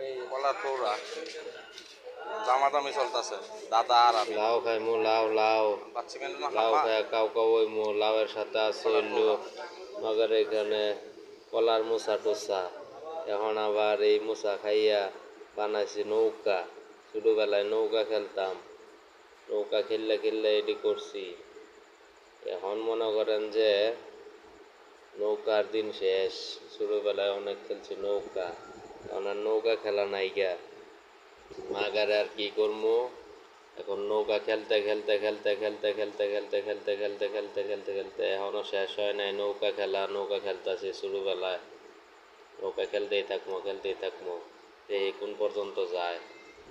এই বলার পৌরা দামাদামি চলতেছে দাদা আর আমি লাউ খাই মু লাউ লাউ পাচ্ছি কিন্তু না লাউ হামা খাই কাউ কাউ ওই মু লাউয়ের সাথে আছে হইলো মগর এখানে কলার মুসা টুসা এখন আবার এই মুসা খাইয়া বানাইছি নৌকা ছোটবেলায় নৌকা খেলতাম নৌকা খেললে খেললে এটি করছি এখন মনে করেন যে নৌকার দিন শেষ ছোটবেলায় অনেক খেলছি নৌকা এখন আর নৌকা খেলা নাই গা মাগারে আর কি করবো এখন নৌকা খেলতে খেলতে খেলতে খেলতে খেলতে খেলতে খেলতে খেলতে খেলতে খেলতে খেলতে এখনো শেষ হয় নাই নৌকা খেলা নৌকা খেলতেছি ছোটবেলায় নৌকা খেলতেই থাকবো এই কোন পর্যন্ত যায়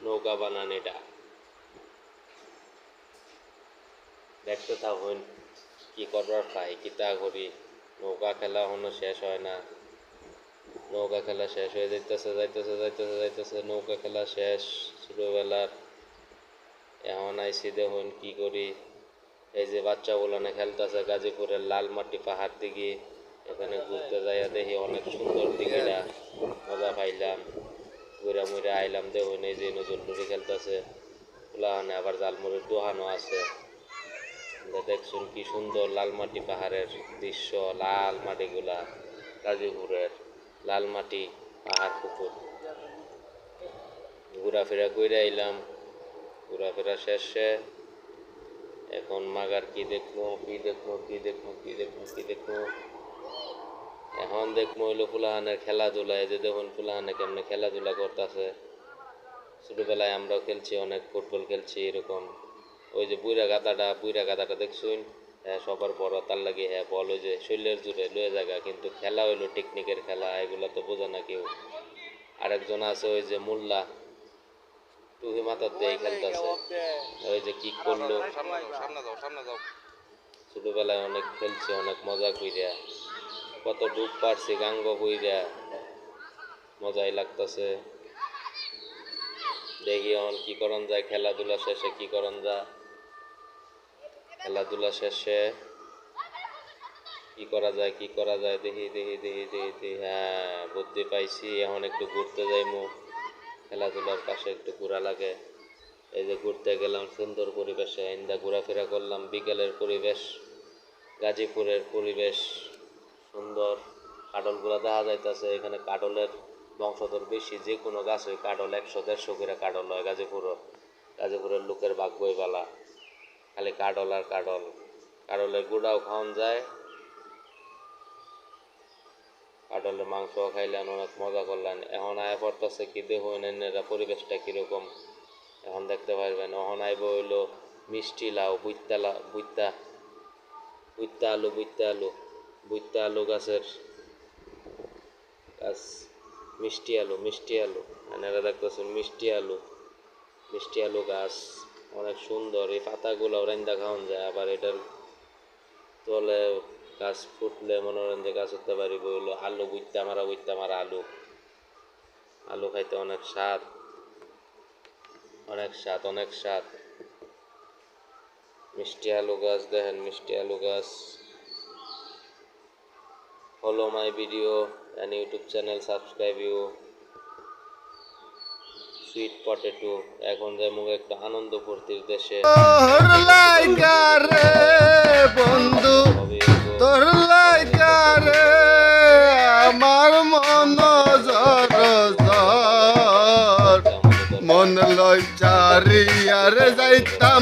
নৌকা বানানিটা দেখতে থাকুন কি করবার পাই কিতা করি নৌকা খেলা এখনো শেষ হয় না নৌকা খেলা শেষ হয়ে যাইতেছে নৌকা খেলা শেষ ছোটবেলার এখন আইসি দেখুন কি করি এই যে বাচ্চাগুলো না খেলতেছে গাজীপুরের লাল মাটি পাহাড় দিকে এখানে ঘুরতে যাইয়া দেখি অনেক সুন্দর দিঘিটা মজা পাইলাম ঘুরে মুড়ে আইলাম দেখুন এই যে নজরুলি খেলতেছে ওলাহানে আবার জালমুড়ির দোহানো আছে দেখছুন কি সুন্দর লাল মাটি পাহাড়ের দৃশ্য লাল মাটিগুলা গাজীপুরের লাল মাটি পাহাড় পুকুর ঘোরাফেরা করে আইলাম ঘোরাফেরা শেষে এখন মাগার কি দেখবো এখন দেখবো হইলো ফুলাহানের খেলাধুলা এই যে দেখুন ফুলাহানে কেমনে খেলাধুলা করতেছে ছোটবেলায় আমরাও খেলছি অনেক ফুটবল খেলছি এরকম ওই যে বুইরা গাদাটা দেখছুন হ্যাঁ সবার বড় তার লাগে হ্যাঁ বল ওই যে শৈলের জুড়ে লয়ে জায়গা কিন্তু খেলা হইলো টেকনিকের খেলা এগুলো তো বোঝে না কেউ আরেকজন আছে ওই যে মোল্লা টুহি মাথার দিয়ে খেলতেছে ওই যে কি করলো সামনে যাও ছোটবেলায় অনেক খেলছি অনেক মজা কইরা কত ডুব পারছি গাঙ্গ কইরা মজাই লাগতেছে দেখি এখন কি করন যায় খেলাধুলা শেষে কি করন যায় খেলাধুলা শেষে কি করা যায় দেখি হ্যাঁ বুদ্ধি পাইছি এখন একটু ঘুরতে যাইমু খেলাধুলার পাশে একটু ঘোরা লাগে এই যে ঘুরতে গেলাম সুন্দর পরিবেশে ইন্দা ঘোরাফেরা করলাম বিকেলের পরিবেশ গাজীপুরের পরিবেশ সুন্দর কাডলগুলা দেখা যাইতেছে এখানে কাডলের বংশধর বেশি যে কোনো গাছ ওই কাডল 100-150 করে কাডল হয় গাজীপুরের লোকের ভাগ বইবালা খালি কাডল আর কাডলের গুড়াও খাওয়ান যায় কাডলের মাংস খাইলেন অনেক মজা করলেন এখন আয় পড়তেছে কি দেখুন এরা পরিবেশটা কীরকম এখন দেখতে পারবেন এখন আইব হইলো মিষ্টি লাউ বুইত্তা আলু গাছের গাছ মিষ্টি আলু এনারা দেখতেছেন মিষ্টি আলু গাছ অনেক সুন্দর এই পাতাগুলো রান্দা খাওয়ান যায় আবার এটার তলে গাছ ফুটলে মনোরঞ্জে গাছ উঠতে পারি বইলো আলু বুইত্তা মারা আলু খাইতে অনেক স্বাদ মিষ্টি আলু গাছ দেখেন follow my video and YouTube channel, subscribe you sweet potato এখন যে মুখ একটা আনন্দ ফুর্তির দেশে বন্ধু তোর লাইকারে আমার মন লই চারিয়ারে যাইতাম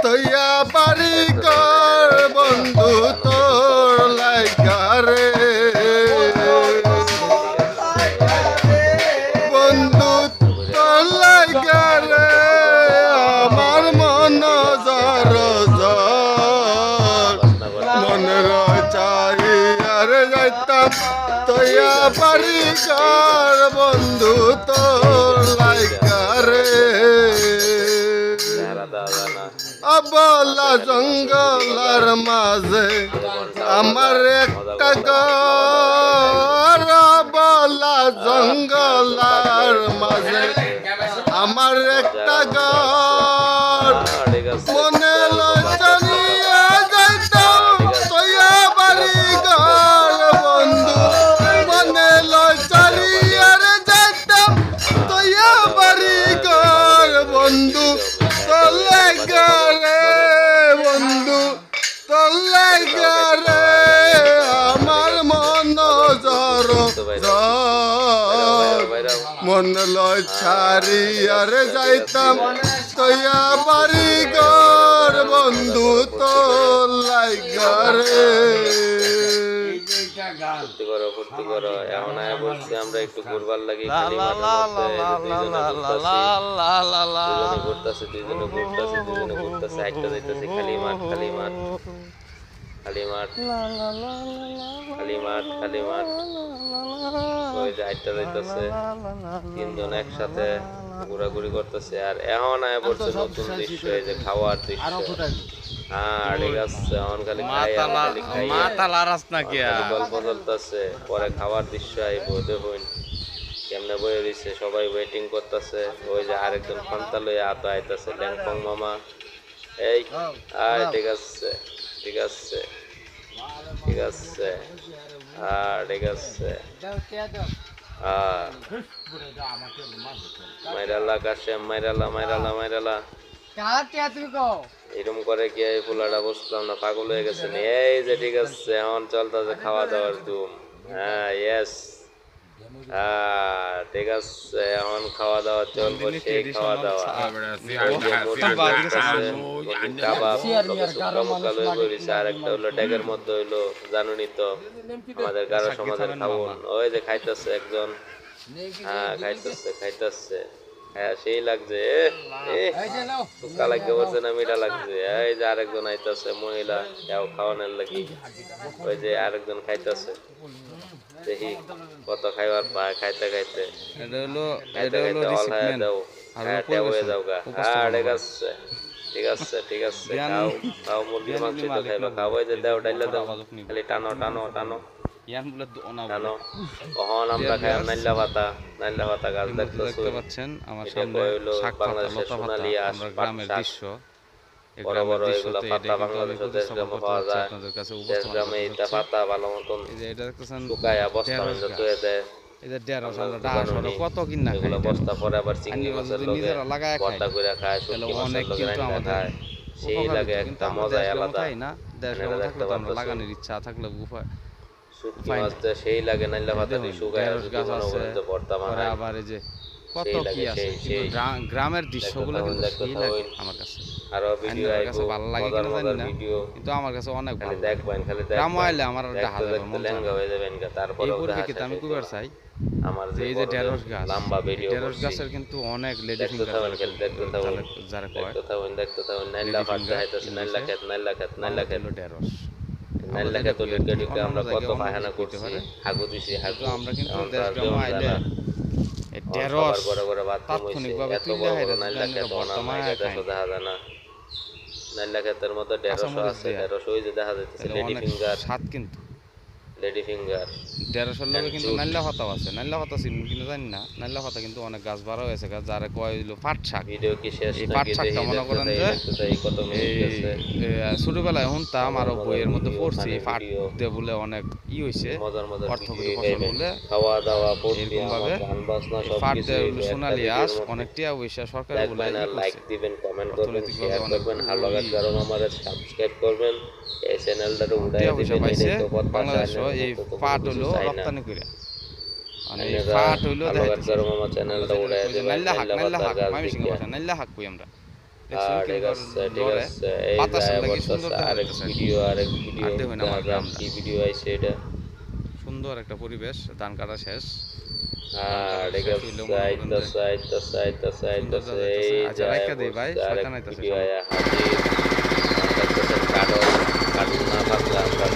তৈয়া বাড়ি কর বন্ধু তোর লাইকারে বন্ধু তোর লাইকারে আমার মন মনের চারিয়ারে যাইতাম তৈয়া বাড়ি কর বন্ধু তোর লাইকারে বলা জঙ্গলার মাঝে আমার একটা ঘর বলা জঙ্গলার মাঝে আমার একটা ঘর মনে লইয়া যাইতাম তৈয়া বাড়ি ঘর বন্ধু মনে লইয়া যাইতাম মন লয় ছাড়ি আরে যাইতাম তৈয়া বাড়ি ঘর বন্ধু তো লাইগারে ফুর্তি করো এখন আয়া বলছি আমরা একটু ঘুরবার লাগি খালি ঘুরতেছে দুইজনে ঘুরতেছে একটা যাইতেছে খালি মাঠ ওই যে আইটা যাইতেছে তিনজন একসাথে ঘোরাঘুরি করতেছে আর এখন আয়া পড়ছে নতুন দৃশ্য এই যে খাওয়ার দৃশ্য হ্যাঁ ঠিক আছে এখন খালি গল্প চলতেছে পরে খাওয়ার দৃশ্য আইব দেখুন কেমনে বয়ে দিচ্ছে সবাই ওয়েটিং করতেছে ওই যে আরেকজন ফন্তা লইয়া আতো আইতেছে ল্যাংপং মামা এই আয় ঠিক আছে ঠিক আছে ঠিক আছে ঠিক আছে মাইরালা কাশেম মাইরালা এরকম করে কি এই ফুলাটা বসলাম না পাগল হয়ে গেছে এই যে ঠিক আছে এখন চলতেছে খাওয়া দাওয়ার ধুম হ্যাঁ ইয়েস ঠিক আছে এখন খাওয়া দাওয়া চলবো সেই খাওয়া দাওয়া আর একটা হলো ডেকের মধ্যে হইলো জানুনি তো আমাদের গারো সমাজের খাবন ওই যে খাইতেছে একজন হ্যাঁ খাইতেছে হ্যাঁ সেই লাগছে শুকা লাগছে বলছে না মিঠা লাগছে এই যে আরেকজন আইতেছে মহিলা খাওয়ানোর লাগি ওই যে আরেকজন খাইতেছে দেখি কত খাইবার পায় খাইতে ঠিক আছে খাও মুরগির মাংস তো খাইবা খাও ওই যে দেও ডাইলে দাও খালি টানো কখন আমরা খাই নাইলা ভাতা গাছ দেখতে পাচ্ছেন আমার সামনে বাংলাদেশের সোনালী আঁশ গ্রামের দৃশ্য বড় বড় এগুলো পাতা বাংলাদেশের দেশ গ্রামে পাওয়া যায় দেশ গ্রামে এটা পাতা ভালো মতন শুকায়া বস্তা মধ্যে ধুয়ে দেয় কত কিনা এগুলো বস্তা পরে আবার চিংড়ি মাছের লগে ভর্তা করে খায় শুটকি মাছের লগে রান্না খায় সেই লাগে একটা মজাই আলাদা লাগানোর ইচ্ছা থাকলে শুটকি মাছটা সেই লাগে নাইলা ভাতা শুকায়া ভর্তা বানায় আবার এই যে কত কি আছে গ্রামের দৃশ্যগুলো কিন্তু সেই লাগে আমার কাছে আরো ভিডিও আইবো ভালো লাগে কিনা জানি না কিন্তু আমার কাছে অনেক ভালো দেখবেন খালি গ্রাম আইলে আমার একটা হাজার মন লেঙ্গা হয়ে যাবেন তারপরে আমি কুবার চাই আমার যে এই যে ঢেঁড়স গাছ লম্বা ভিডিও ঢেঁড়স গাছের কিন্তু অনেক লেডি ফিঙ্গার যারা কয় দেখতে থাকুন নাইলা ভাত খাইতেছে নাইলা খেত ঢেঁড়স নাইলা খেত লিখে আমরা কত বাহানা করছি হাগু দিছি হাগু আমরা কিন্তু দেশ গ্রাম আইলে ঢেঁড়স তাৎক্ষণিকভাবে তুলে নাইলা খেত বর্তমানে দেখা যায় না নাইলা খেতের মধ্যে ঢেঁড়স আছে ঢেঁড়স ওই যে দেখা যাচ্ছে লেডি ফিঙ্গার স্বাদ কিন্তু লেডি ফিঙ্গার ঢেঁড়সের লগে কিন্তু নাইলা পাতাও আছে নাইলা পাতা ছিল কিন্তু জানি না নাইলা পাতা কিন্তু অনেক গাছ বাড়া হয়েছে গাছ যারা কয় হইলো পাট শাক ভিডিও কি শেষ এই পাট শাকটা মনে করেন যে কত মিনিট আছে ছোটবেলায় শুনতাম আর বইয়ের মধ্যে পড়ছি পাট দিয়ে বলে অনেক ই হইছে অর্থকরী ফসল বলে খাওয়া দাওয়া পড়তে ভাবে গান বাজনা সব পাট দিয়ে সোনালী আঁশ অনেকটা অবশ্য সরকার বলে লাইক দিবেন কমেন্ট করবেন শেয়ার করবেন ভালো লাগে গরম আমাদের সাবস্ক্রাইব করবেন এই চ্যানেলটাকে উড়াই দিবেন এই তো বাংলাদেশ এই পাট হলো রপ্তানি করে মানে এই পাট হলো দেখা মামা চ্যানেলটা উড়াই দিবেন নাইলা হাক মামি সিং ভাষা নাইলা হাক কই আমরা ঠিক আছে এই বাতাসের লাগি সুন্দর আরেক ভিডিও কি ভিডিও আইছে এটা সুন্দর একটা পরিবেশ ধান কাটা শেষ আর ঠিক আছে আইতাছে এই জায়গা দেই ভাই শয়তান আইতাছে কাটল না পাতলা আমরা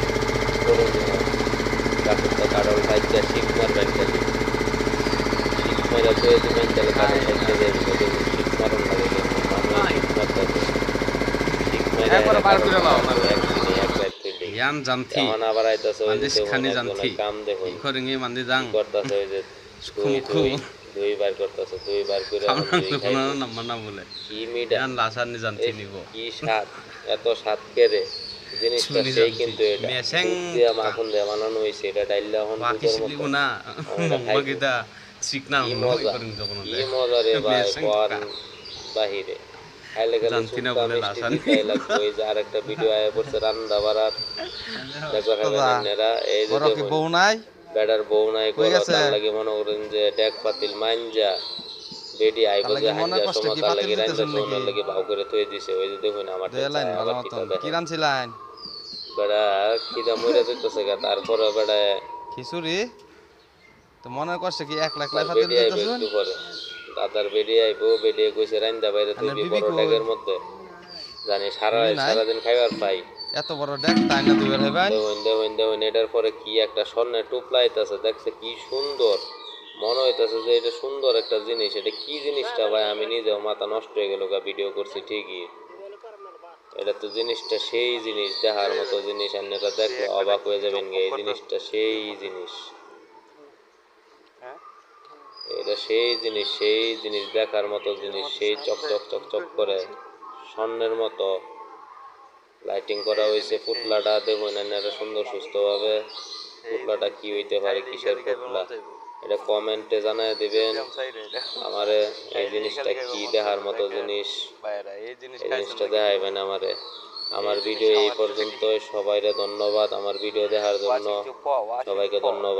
করে দিব কাটলটা কাটল খাইতে শিখ মারবেন খালি শিখ মেরে তো এই দিন চলে কাটল খাইতে দেবে শিখ মারন লাগে আমরা শিখ মারতে শিখ মেরে একবার বার করে লাও না একদিন একবার তুই জ্ঞান জানতি এখন আবার আইতাছে ওই যে কাম দেখো খরিঙে মান্দি যাং করতাছে ওই যে দুইবার করতেছে দুইবার করে আমরা নাম্বার না বলে কি মিডান লাসার নি জানতি নিব কি স্বাদ এত স্বাদ কেরে জিনিসটা সেই কিন্তু এটা দিয়া মাখন দিয়া বানানো হইছে এটা ডাইলা এখন দুধের মতো না মগিদা চিকনা নয় করেন যখন এই মজা রে ভাই কোন বাহিরে খাইলে গেলে জানতিনা বলে লাসার খাইলা কই যে আরেকটা ভিডিও আয়া পড়ছে রান্না বাড়ার দেখো খাবেন আপনারা এই যে বড় কি বউ নাই বেড়ার বউ নাই হয়ে করো গেছে? তার লাগে মনে করেন যে ডেক পাতিল মাইনজা বেডি আইবো তার যে লাগি মনের হাঞ্জা কষ্ট সময় কি তার পাতিল লাগে রাইন্দা দিতেছেন সোনার নাকি? লাগে ভাও করে থই দিছে ওই যে দেখুন আমার দুই লাইন ভালো আবার মতন কিতা কি দেখেন রানছিলেন? বেড়া খিদা মরে যেতেছে গা তারপরে বেড়া খিচুড়ি? তো মনের কষ্ট কি এক লাখ তার পাতিল বেডি আইবো দিতেছেন? একটু পরে দাদার বেডি আইবো বেডি কইছে রাইন্দা বাইরে আপনার তুই বিবি বড় কই? ড্যাগের মধ্যে জানি বিবি নাই? সারাদিন খাইবার পাই এত বড় ডেক তাই না দুই ভাই ভাই? দেখুন এটার পরে কি একটা স্বর্ণের টুপলা আইতাছে দেখছে কি সুন্দর মনে হইতাছে যে এটা সুন্দর একটা জিনিস এটা কি জিনিসটা ভাই আমি নিজেও মাথা নষ্ট হয়ে গেল ভিডিও করছি ঠিকই এটা তো জিনিসটা সেই জিনিস দেখার মতো জিনিস আপনারা দেখলে অবাক হয়ে যাবেন গে এই জিনিসটা সেই জিনিস এটা সেই জিনিস দেখার মতো জিনিস সেই চক চক চক চক করে স্বর্ণের মতো লাইটিং করা হয়েছে পুতলাটা দেখুন আপনারা সুন্দর সুস্থভাবে পুতলাটা কি হইতে পারে কিসের পুতলা এটা কমেন্টে জানায় দিবেন আমারে এই জিনিসটা কি দেখার মতো জিনিস এই এই জিনিসটা দেখাইবেন আমারে আমার ভিডিও এই পর্যন্ত সবাইরে ধন্যবাদ আমার ভিডিও দেখার জন্য সবাইকে ধন্যবাদ